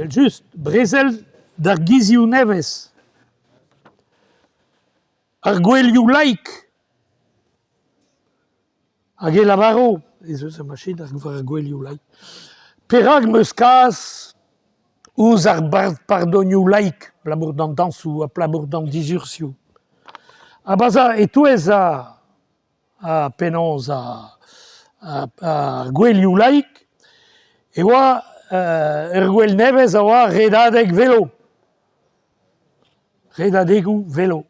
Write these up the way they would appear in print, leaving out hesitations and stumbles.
just, brezel d'ar gizioù nevez. Ar gwelioù laik. Hag e lavaro, ez eus a machin ar gwelioù laik. Perak meus kas ouz ar pardonioù laik, plamour d'an dansou, a plamour d'an disursioù. A baza, e touez a penons a gwelioù laik, e oa ur gwell nevez a oa redadeg velo. Redadegou velo.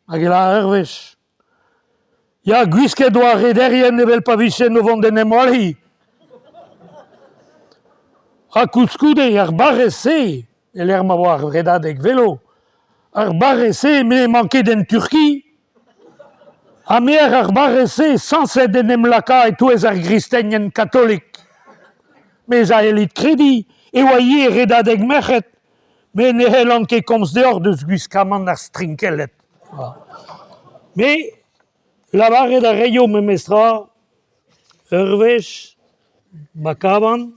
Hag e la eurvech. Ya gwisket oa rederien nevel pa vichen o vont en emwalhi. A kouskoude ar barre-se, e l'er ma oa redadeg velo, ar barre-se me manket en Turki, a mer ar barre-se sanset en emlaka e touez ar gristenien katolik. Mais a elit kredi, e oa ye redadeg merc'het, me ne helan ket komz deoc'h deus gwiskaman ar strinkellet. Me, lavaret a reio me mestra, eurvech, ma kavan,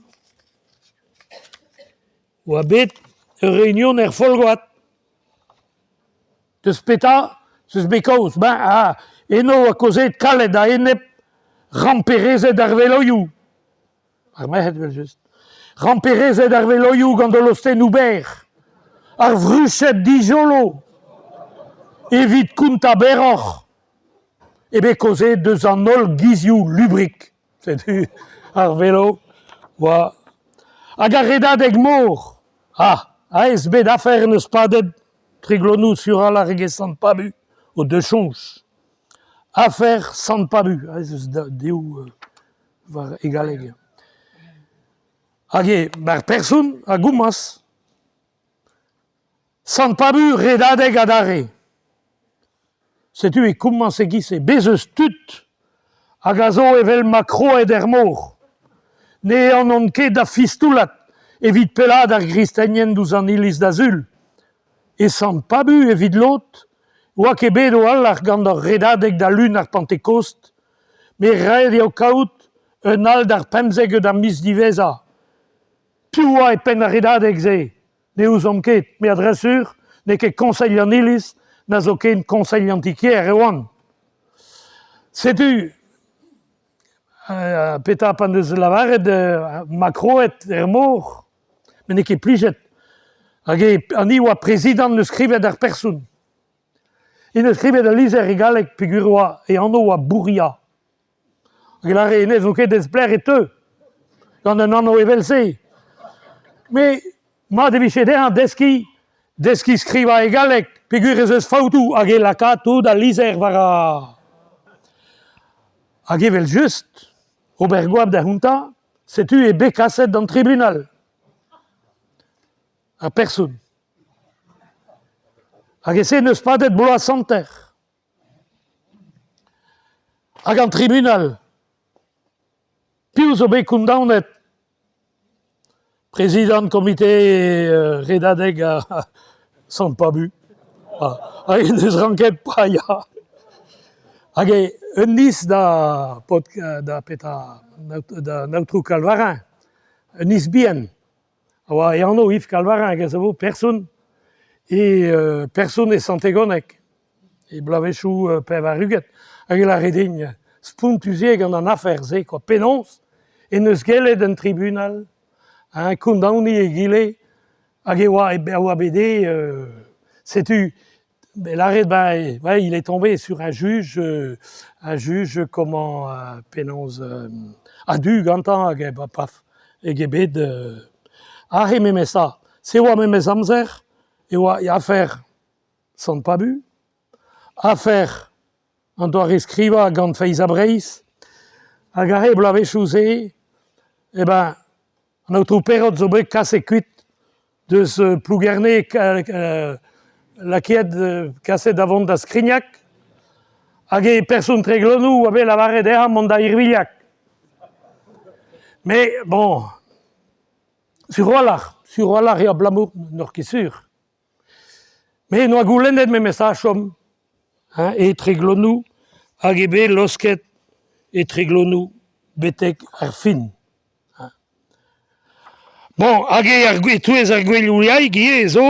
oa bet ur reunion folgoat. Deus peta, deus bekaoz, eno a kozet kalet a enep ramperezet ar veloioù. Ar mehet vel just. Ramperezet ar veloioù gant o lostennoù ber. Ar vruchet dijolo. Evit kounta beroc'h. Ebe kozet deus an ol gizioù lubrik. Setu ar velo. Oa. Hag ar redadeg mor. A ez bet afer neus padet triglonou sur ala rege sant pabu. O de chonj. Afer sant pabu. A ez eus deou war egaleg. Hag e, mar persoun a goumas. Sant pabu redadeg adare. Setu e koumans e gise. Bez eus tut hag a zo evel ma kroet er mor. Ne an on ket da fistoulat. Evit pelad ar gristenien douz an iliz d'azul. E sant pabu evit lot, oa ket bet o all ar gant ar redadeg da lun ar Pentekost, me red eo kaout un all d'ar pemzeg da mis diveza. Piou oa e pen ar redadeg ze. Ne ouz om ket, me adresur, ne ket konseil an iliz, na zo ket konseil antikier e oan. Setu, peta pan deus lavaret ma kroet er mor, men ne ket plijet. Hag e an i oa prezidant neus skrivet ar persoun. E neus skrivet a lizer e galleg pegur oa e anno oa bouria. Hag e lare enez o ket ez bler e teu. Gant un anno evel se. Me, ma devichet an deski skriva e galleg pegur ez eus faoutou hag e laka tout a lizer war a... Hag evel just, ober goab da hunta, setu e bekaset d'an tribunal. A persoun. Hag e se neus padet bloaz santer. Hag an tribunal. Piou zo bet koundaunet. Prezidant komite redadeg a sant pabu. Hag e neus ranket pa ya. Hag e un nis da nautrou kalvarin. Un nis bien. Oa e anno if kalvarin hag ez avo persoun e santegonek. E blavechou pev ar ruget. Hag e la redin spuntuziek gant an afer ze, quoi, penons, e neus gelet un tribunal, koundaouni e gile, hag e oa bede, setu, l'arrêt, il est tombé sur un juge comment penons a du gantan hag e paf, hag e bet he memesa. Se oa memez amzer, e oa afer sant pabu, afer an doa reskriva gant feiz a breiz, hag a he blavechou ze, e ben, an outrou perot zo bet kas e kuit deus plougerne lakiet kaset davant da skrignac, hag e persoun treglonou oa bet lavaret mont da irviliak. Mais bon, sur oalar e a blamour nor ket sur. Me no a goulennet me mesachom, e treglonou, hag e bet losket e treglonou betek ar fin. Bon, hag e touez ar gweluiai, gie, zo,